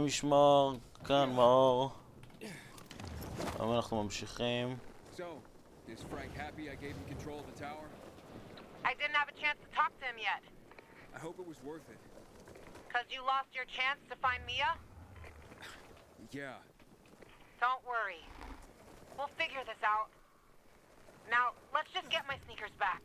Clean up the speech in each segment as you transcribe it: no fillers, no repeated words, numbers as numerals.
משמר, כאן מאור. אבל אנחנו ממשיכים. So, is Frank happy I gave him control of the tower? I didn't have a chance to talk to him yet. I hope it was worth it. 'Cause you lost your chance to find Mia? Yeah. Don't worry. We'll figure this out. Now, let's just get my sneakers back.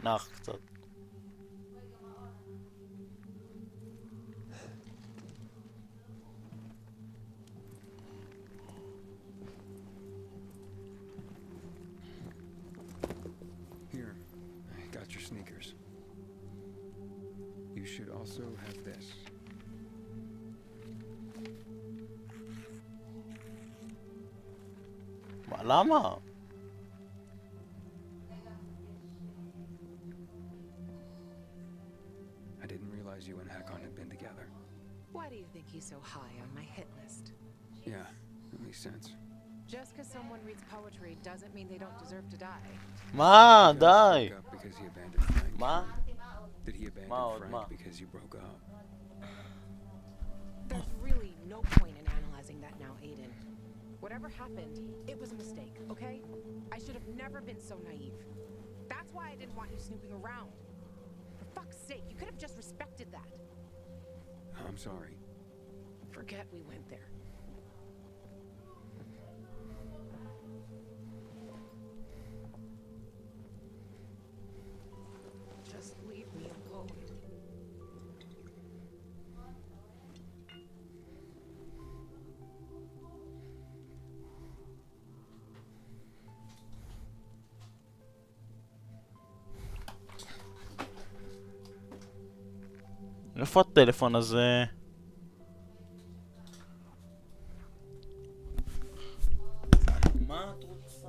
נח קצת. Here, I got your sneakers. You should also have this. מה, למה? I didn't realize you and Hakon had been together. Why do you think he's so high on my hit list? Yeah, that makes sense. Just because someone reads poetry doesn't mean they don't deserve to die. מה? You guys די. broke up because he abandoned Frank. מה? Did he abandon Ma, Frank ma. because you broke up? There's really no point in analyzing that now, Aiden. Whatever happened, it was a mistake, okay? I should have never been so naive. That's why I didn't want you snooping around. For fuck's sake, you could have just respected that. I'm sorry. Forget we went there. Just leave me alone. איפה הטלפון הזה? מה את רוצה?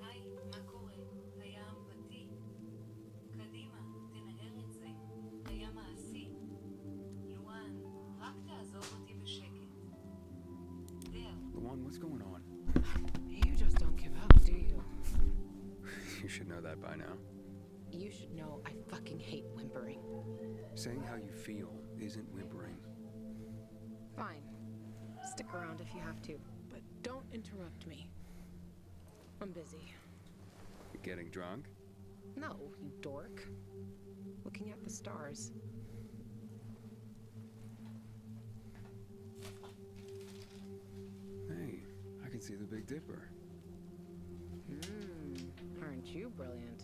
היי, מה קורה? היה אמבטי? קדימה, תנער את זה. היה מעשי. לואן, רק תעזוב אותי בשקט. דל, Luan, what's going on? You just don't give up, do you? You should know that by now. You should know I fucking hate whimpering. Saying how you feel isn't whimpering. Fine. Stick around if you have to, but don't interrupt me. I'm busy. You getting drunk? No, you dork. Looking at the stars. Hey, I can see the Big Dipper. Aren't you brilliant?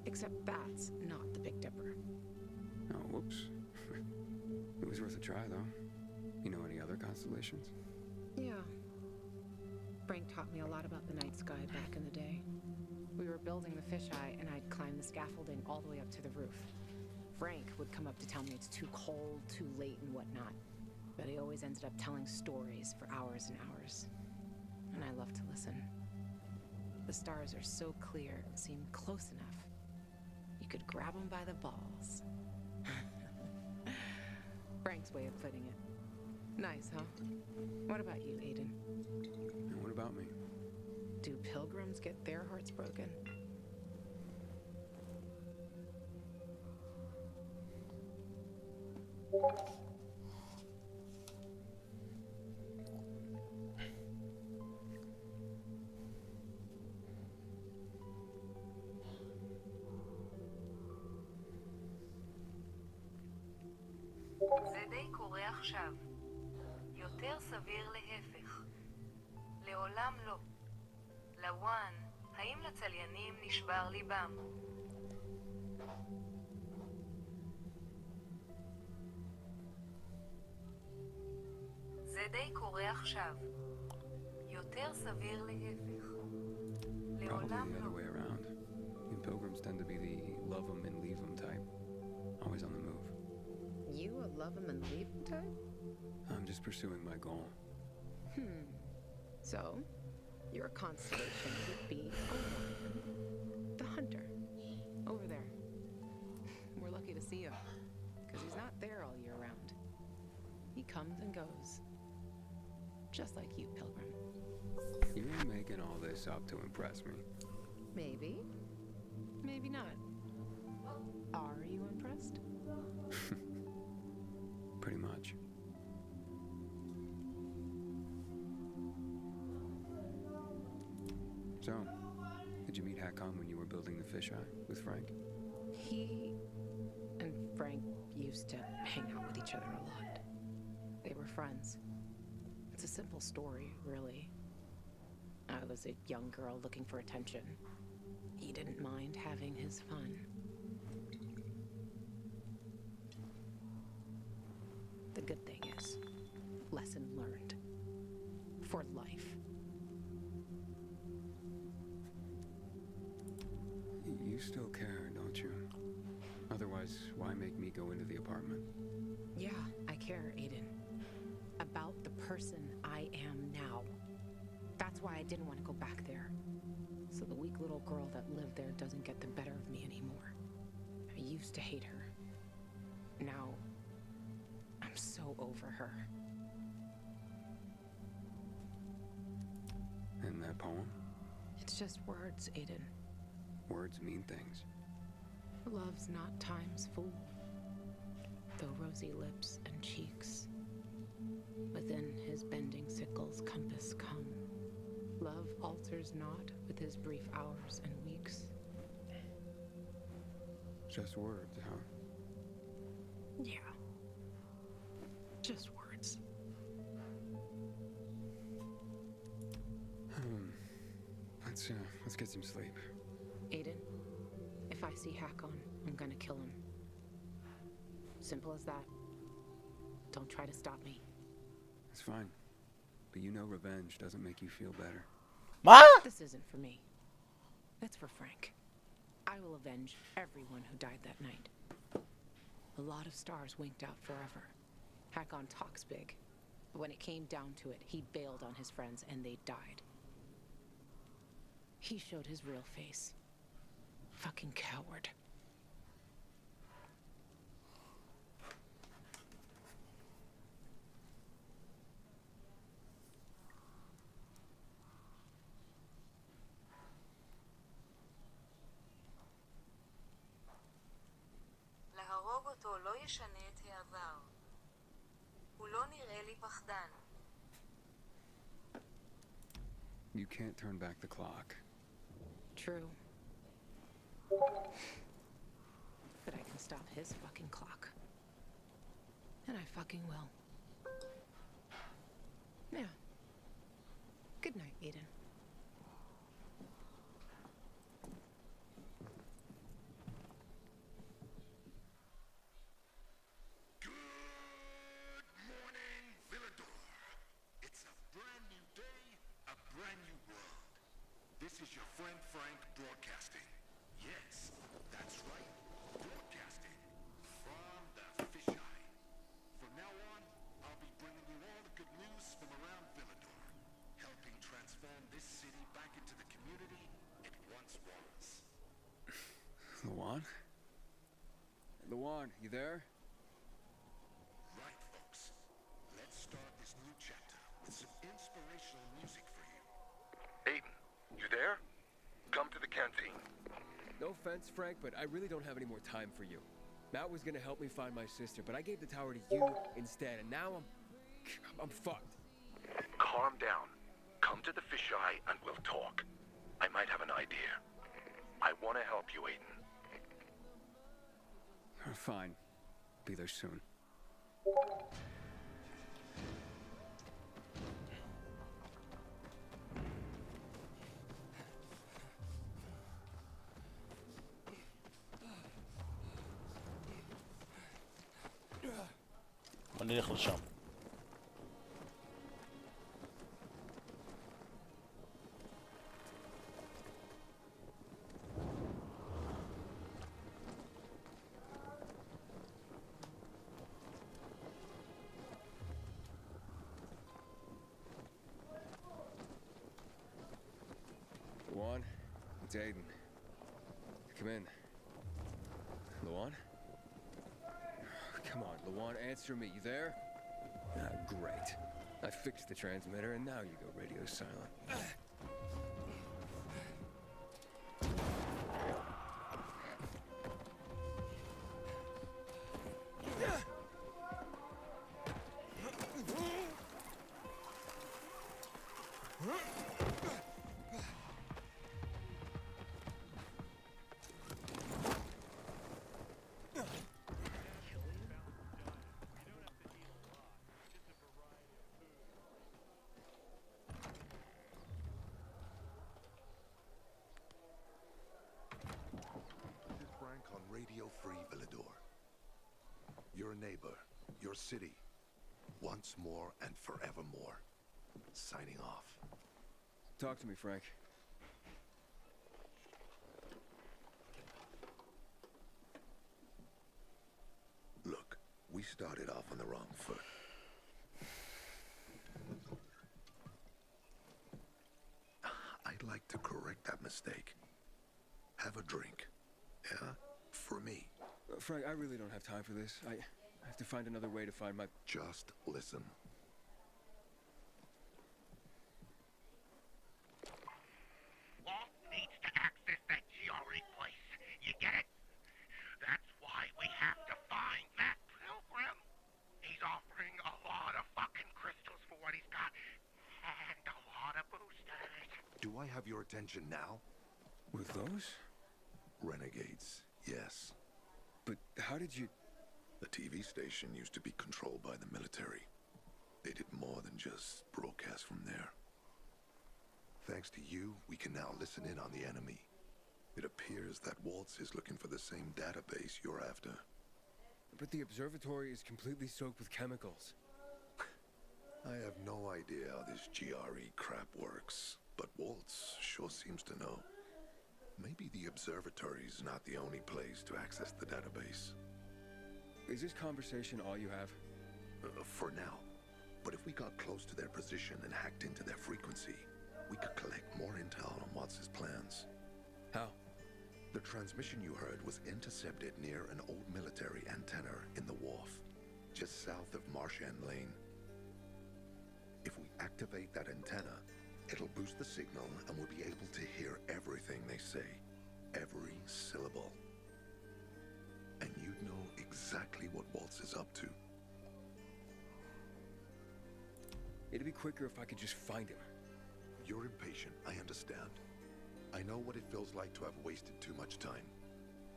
Except that's not the Big Dipper. Oh, whoops. It was worth a try, though. You know any other constellations? Yeah. Frank taught me a lot about the night sky back in the day. We were building the fisheye, and I'd climb the scaffolding all the way up to the roof. Frank would come up to tell me it's too cold, too late, and whatnot. But he always ended up telling stories for hours and hours. And I love to listen. The stars are so clear, seem close enough. You could grab them by the balls. Frank's way of putting it. Nice, huh? What about you, Aiden? And what about me? Do pilgrims get their hearts broken? זה די קורה עכשיו. יותר סביר להפך. לעולם לא. לוואן, האם לצליינים נשבר ליבם? זה די קורה עכשיו. יותר סביר להפך. Probably לעולם the other לא. way around. You pilgrims tend to be the love 'em and leave 'em type. Always on the move. You a love 'em and leave 'em type? I'm just pursuing my goal. So, your constellation would be Orion, the hunter, over there. We're lucky to see him, because he's not there all year round. He comes and goes, just like you, Pilgrim. You ain't making all this up to impress me. Maybe, maybe not. Are you impressed? Pretty much. So, did you meet Hakon when you were building the fisheye with Frank? He and Frank used to hang out with each other a lot. They were friends. It's a simple story, really. I was a young girl looking for attention. He didn't mind having his fun. The good thing is, lesson learned. For life. You still care, don't you? Otherwise, why make me go into the apartment? Yeah, I care, Aiden. About the person I am now. That's why I didn't want to go back there. So the weak little girl that lived there doesn't get the better of me anymore. I used to hate her. Now, I'm so over her. And that poem? It's just words, Aiden. Words mean things. Love's not time's fool. Though rosy lips and cheeks, within his bending sickle's compass come. Love alters not with his brief hours and weeks. Just words, huh? Yeah. Just words. Let's get some sleep. Aiden, if I see Hakon, I'm gonna kill him. Simple as that. Don't try to stop me. It's fine. But you know revenge doesn't make you feel better. מה? This isn't for me. It's for Frank. I will avenge everyone who died that night. A lot of stars winked out forever. Hakon talks big, but when it came down to it, he bailed on his friends and they died. He showed his real face. Fucking coward. להרוג אותו לא ישנה את העבר. הוא לא נראה לי פחדן. You can't turn back the clock. True. But I can stop his fucking clock. And I fucking will. Yeah. Good night, Aiden. Good morning, Villador. It's a brand new day, a brand new world. This is your friend Frank broadcasting. Yes, that's right, broadcasting from the fisheye. From now on, I'll be bringing you all the good news from around Villador, helping transform this city back into the community it once was. Luan? Luan, you there? Right, folks. Let's start this new chapter with some inspirational music for you. Aiden, you there? Come to the canteen. No offense, Frank, but I really don't have any more time for you. Matt was gonna help me find my sister, but I gave the tower to you instead, and now I'm fucked. Calm down. Come to the fisheye and we'll talk. I might have an idea. I want to help you, Aiden. Fine. Be there soon. בוא נלך לשם. Luan, it's Aiden. Come in. Luan? Come on, Luan, answer me. You there? Ah, great. I fixed the transmitter, and now you go radio silent. This is Frank on Radio Free Villador. Your neighbor, your city, once more and forevermore. Signing off. Talk to me, Frank. Look, we started off on the wrong foot. I'd like to correct that mistake. Have a drink. Yeah? For me. Frank, I really don't have time for this. I have to find another way to find my... Just listen. Walt needs to access that GRE place. You get it? That's why we have to find that pilgrim. He's offering a lot of fucking crystals for what he's got. And a lot of boosters. Do I have your attention now? With those? Renegades, yes. But how did you... The TV station used to be controlled by the military. They did more than just broadcast from there. Thanks to you, we can now listen in on the enemy. It appears that Waltz is looking for the same database you're after. But the observatory is completely soaked with chemicals. I have no idea how this GRE crap works, but Waltz sure seems to know. Maybe the observatory's not the only place to access the database. Is this conversation all you have? For now. But if we got close to their position and hacked into their frequency, we could collect more intel on Watts's plans. How? The transmission you heard was intercepted near an old military antenna in the wharf, just south of Marchand Lane. If we activate that antenna, it'll boost the signal and we'll be able to hear everything they say. Every syllable. And you'd know exactly what Waltz is up to. It'd be quicker if I could just find him. You're impatient, I understand. I know what it feels like to have wasted too much time.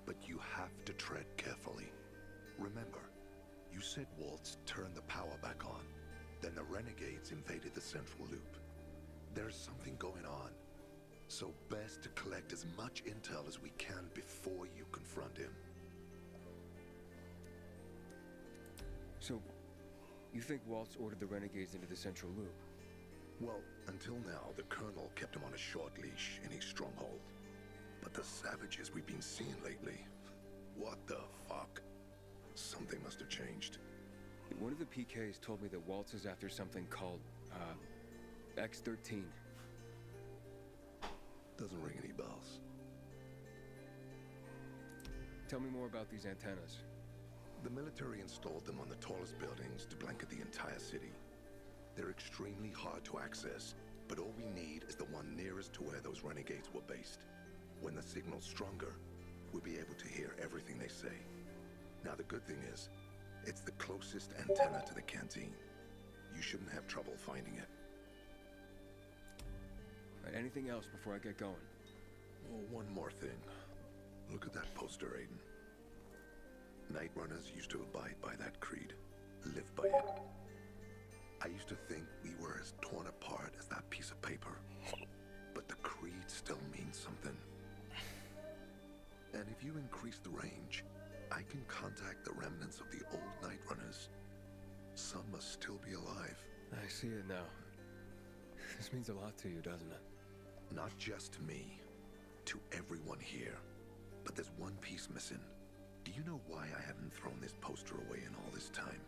But you have to tread carefully. Remember, you said Waltz turned the power back on. Then the Renegades invaded the central loop. There's something going on. So best to collect as much intel as we can before you confront him. So, you think Waltz ordered the Renegades into the central loop? Well, until now, the Colonel kept him on a short leash in his stronghold. But the savages we've been seeing lately... What the fuck? Something must have changed. One of the PKs told me that Waltz is after something called, X-13. Doesn't ring any bells. Tell me more about these antennas. The military installed them on the tallest buildings to blanket the entire city. They're extremely hard to access, but all we need is the one nearest to where those renegades were based. When the signal's stronger, we'll be able to hear everything they say. Now the good thing is, it's the closest antenna to the canteen. You shouldn't have trouble finding it. Right, anything else before I get going? Oh, one more thing. Look at that poster, Aiden. Night Runners used to abide by that creed. live by it. I used to think we were as torn apart as that piece of paper. But the creed still means something. And if you increase the range, I can contact the remnants of the old Night Runners. Some must still be alive. I see it now. This means a lot to you, doesn't it? Not just to me, to everyone here. But there's one piece missing. Do you know why I haven't thrown this poster away in all this time?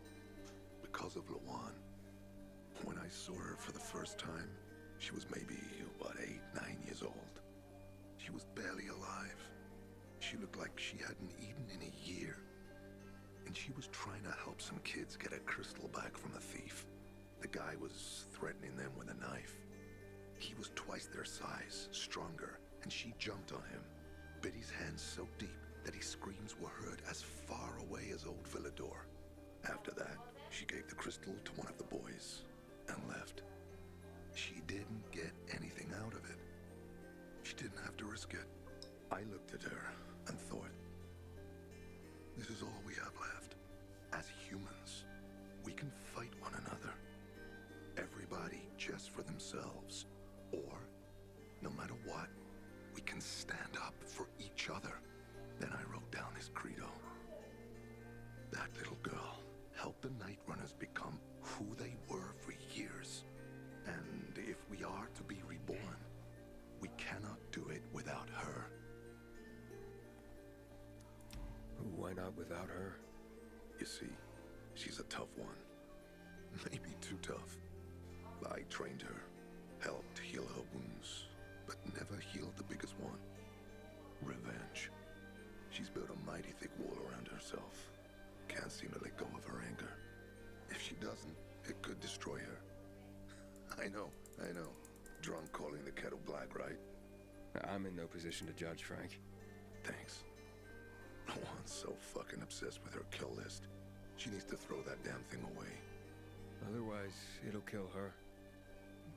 Because of Lawan. When I saw her for the first time, she was maybe, 8, 9 years old. She was barely alive. She looked like she hadn't eaten in a year. And she was trying to help some kids get a crystal back from a thief. The guy was threatening them with a knife. He was twice their size, stronger, and she jumped on him, bit his hands so deep that his screams were heard as far away as Old Villador. After that, she gave the crystal to one of the boys and left. She didn't get anything out of it. She didn't have to risk it. I looked at her and thought, this is all we have left. As humans, we can fight one another. Everybody just for themselves. Or, no matter what, we can stand up for each other. Then I wrote down this credo. That little girl helped the Night Runners become who they were for years. And if we are to be reborn, we cannot do it without her. Why not without her? You see, she's a tough one. Maybe too tough. I trained her, helped heal her wounds, but never healed the biggest one. Revenge. She's built a mighty thick wall around herself. Can't seem to let go of her anger. If she doesn't, it could destroy her. I know. Drunk calling the kettle black, right? I'm in no position to judge, Frank. Thanks. Lawan's so fucking obsessed with her kill list. She needs to throw that damn thing away. Otherwise, it'll kill her.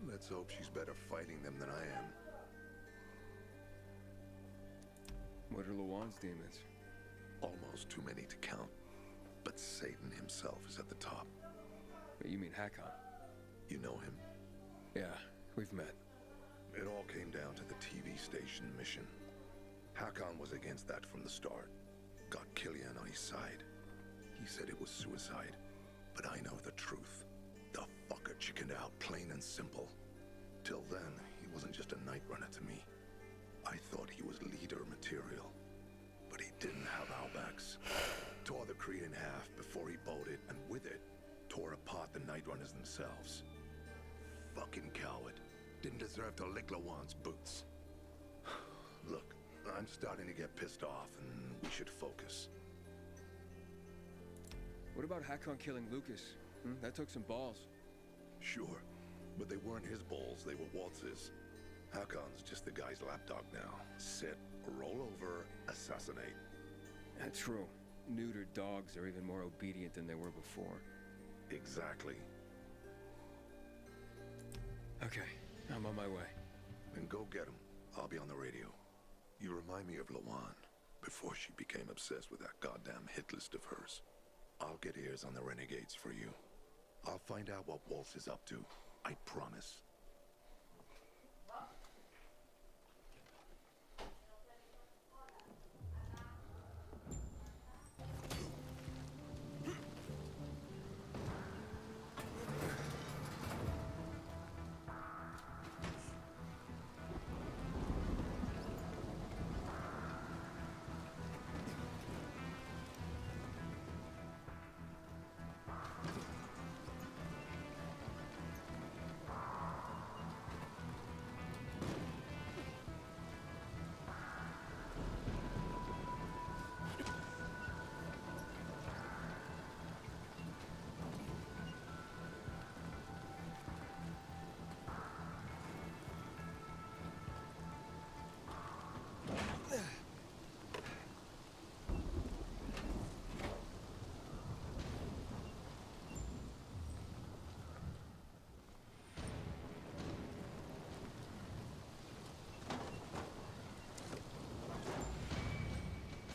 Let's hope she's better fighting them than I am. What are Lawan's demons? Almost too many to count. But Satan himself is at the top. You mean Hakon? You know him? Yeah, we've met. It all came down to the TV station mission. Hakon was against that from the start. Got Killian on his side. He said it was suicide. But I know the truth. The fucker chickened out, plain and simple. Till then, he wasn't just a Night Runner to me. I thought he was leader material. But he didn't have our backs. Tore the Creed in half before he bolted, and with it, tore apart the Night Runners themselves. Fucking coward. Didn't deserve to lick Lawan's boots. Look, I'm starting to get pissed off, and we should focus. What about Hakon killing Lucas? That took some balls. Sure, but they weren't his balls, they were Waltz's. Hakon's just the guy's lapdog now. Sit, roll over, assassinate. That's true. Neutered dogs are even more obedient than they were before. Exactly. Okay, I'm on my way. Then go get him. I'll be on the radio. You remind me of Lawan, before she became obsessed with that goddamn hit list of hers. I'll get ears on the renegades for you. I'll find out what Waltz is up to. I promise.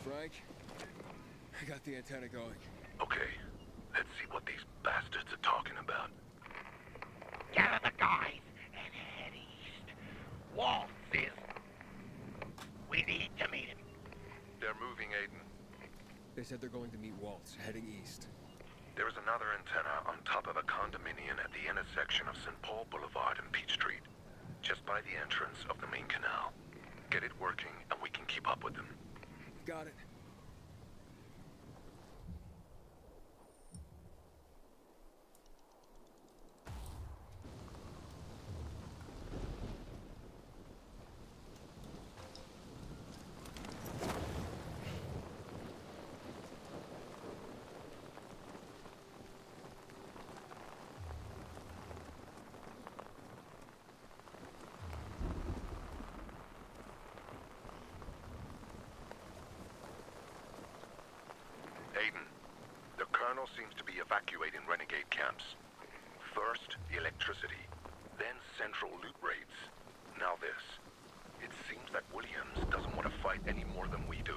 Frank, I got the antenna going. Okay, let's see what these bastards are talking about. Gather the guys and head east. Waltz is... We need to meet him. They're moving, Aiden. They said they're going to meet Waltz, heading east. There is another antenna on top of a condominium at the intersection of St. Paul Boulevard and Peach Street, just by the entrance of the main canal. Get it working, and we can keep up with them. Got it. Aiden, the Colonel seems to be evacuating renegade camps. First, the electricity, then central loot raids. Now this. It seems that Williams doesn't want to fight any more than we do.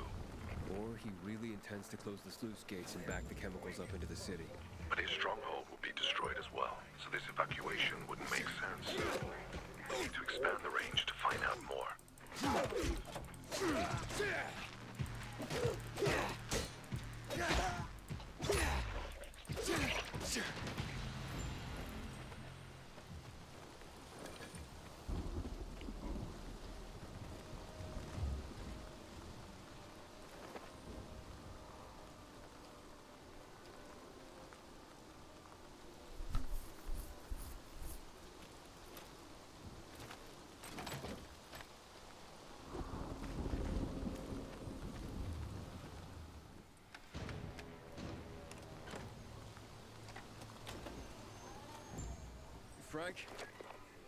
Or he really intends to close the sluice gates and back the chemicals up into the city. But his stronghold will be destroyed as well, so this evacuation wouldn't make sense. We need to expand the range to find out more. Frank,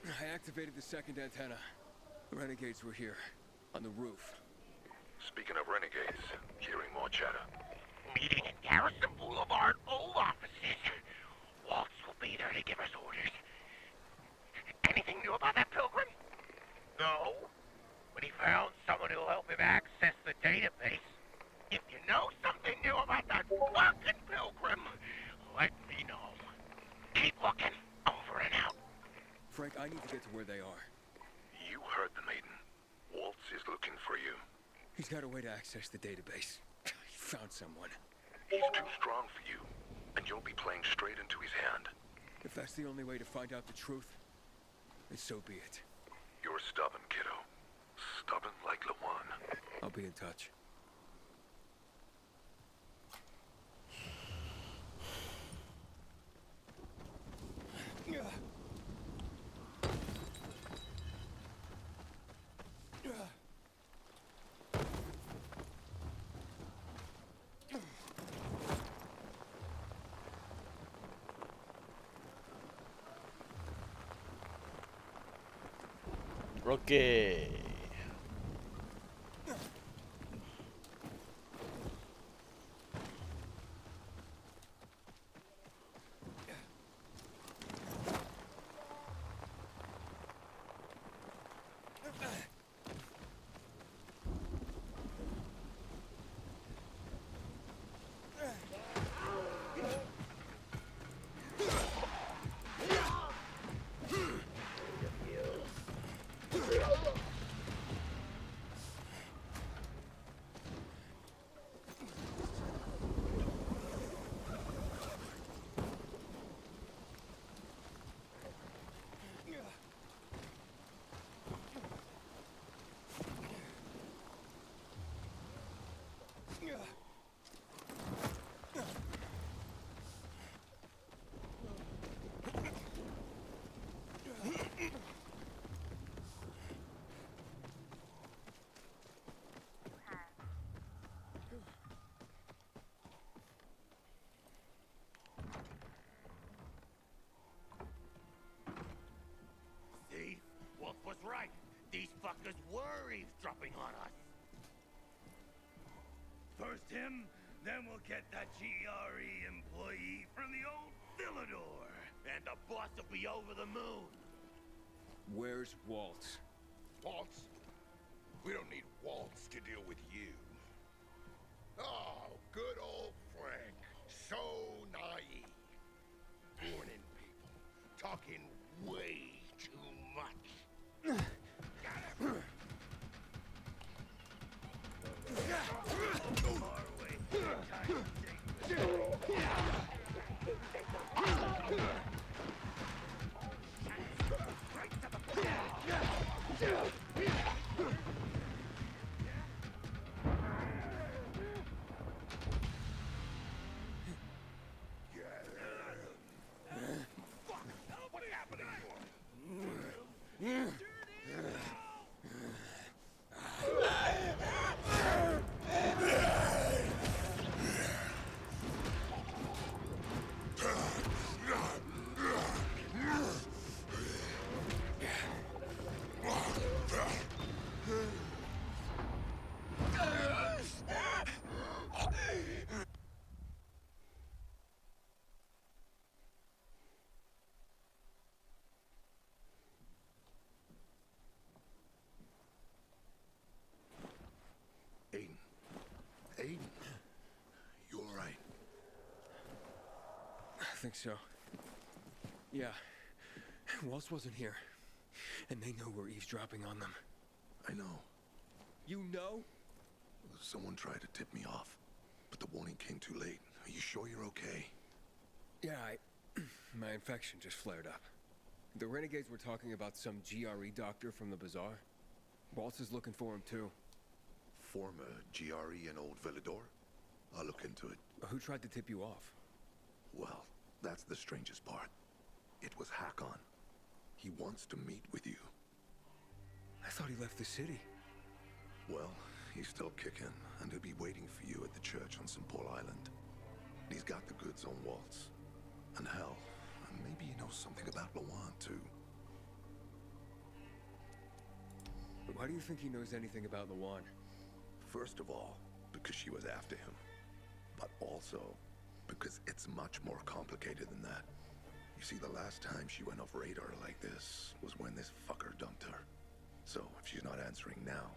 I activated the second antenna. The renegades were here, on the roof. Speaking of renegades, hearing more chatter. Meeting in Garrison Boulevard old offices. Waltz will be there to give us orders. Anything new about that pilgrim? No. But he found someone who'll help him access the database. If you know something new about that fucking pilgrim, let me know. Keep looking. Over and out. Frank, I need to get to where they are. You heard them, Aiden. Waltz is looking for you. He's got a way to access the database. He found someone. He's too strong for you, and you'll be playing straight into his hand. If that's the only way to find out the truth, then so be it. You're stubborn, kiddo. Stubborn like Lawan. I'll be in touch. Okay. See? Wolf was right. These fuckers were eavesdropping on us. First him, then we'll get that GRE employee from the old Villador. And the boss will be over the moon. Where's Waltz? Waltz? We don't need Waltz to deal with you. Oh, good old Frank. So naive. Aiden. Aiden. You alright? I think so. Yeah. Waltz wasn't here. And they know we're eavesdropping on them. I know. You know? Someone tried to tip me off, but the warning came too late. Are you sure you're okay? Yeah, my infection just flared up. The renegades were talking about some GRE doctor from the bazaar. Waltz is looking for him too. Former GRE in Old Villador? I'll look into it. Who tried to tip you off? Well, that's the strangest part. It was Hakon. He wants to meet with you. I thought he left the city. Well, he's still kicking, and he'll be waiting for you at the church on St. Paul Island. He's got the goods on Waltz. And hell, maybe he knows something about Lawan, too. Why do you think he knows anything about Lawan? First of all, because she was after him. But also, because it's much more complicated than that. You see, the last time she went off radar like this was when this fucker dumped her. So, if she's not answering now,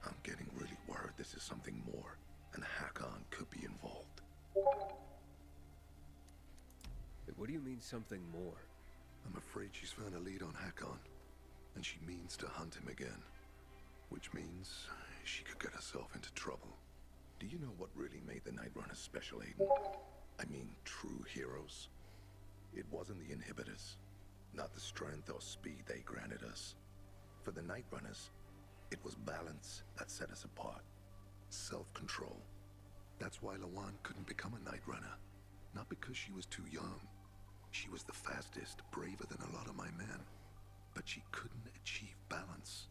I'm getting really worried this is something more, and Hakon could be involved. What do you mean, something more? I'm afraid she's found a lead on Hakon, and she means to hunt him again. Which means she could get herself into trouble. Do you know what really made the Night Runners special, Aiden? I mean, true heroes. It wasn't the inhibitors, not the strength or speed they granted us. For the Night Runners, it was balance that set us apart. Self-control. That's why Lawan couldn't become a Night Runner. Not because she was too young. She was the fastest, braver than a lot of my men. But she couldn't achieve balance.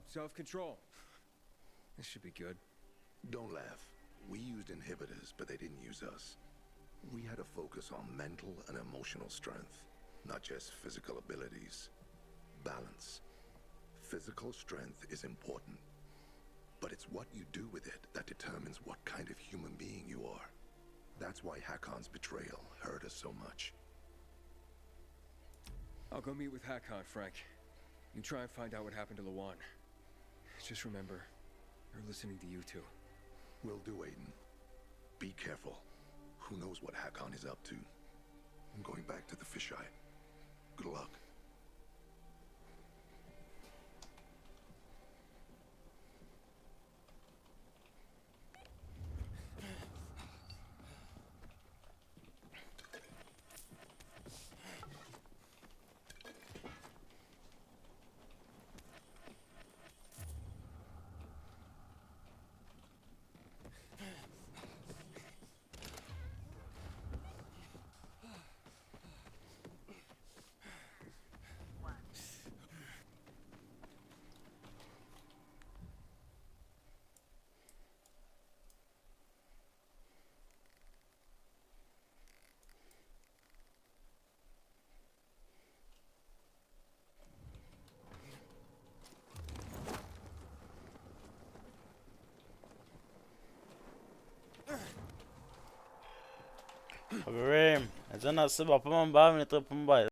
Self-control. This should be good. Don't laugh. We used inhibitors, but they didn't use us. We had to focus on mental and emotional strength, not just physical abilities. Balance. Physical strength is important, but it's what you do with it that determines what kind of human being you are. That's why Hakon's betrayal hurt us so much. I'll go meet with Hakon, Frank. You try and find out what happened to Lawan. Just remember, they're listening to you two. Will do, Aiden. Be careful. Who knows what Hakon is up to? I'm going back to the fisheye. Good luck. חברים, את זה נעשה בפעם הבאה ונתראה בפעם הבאה.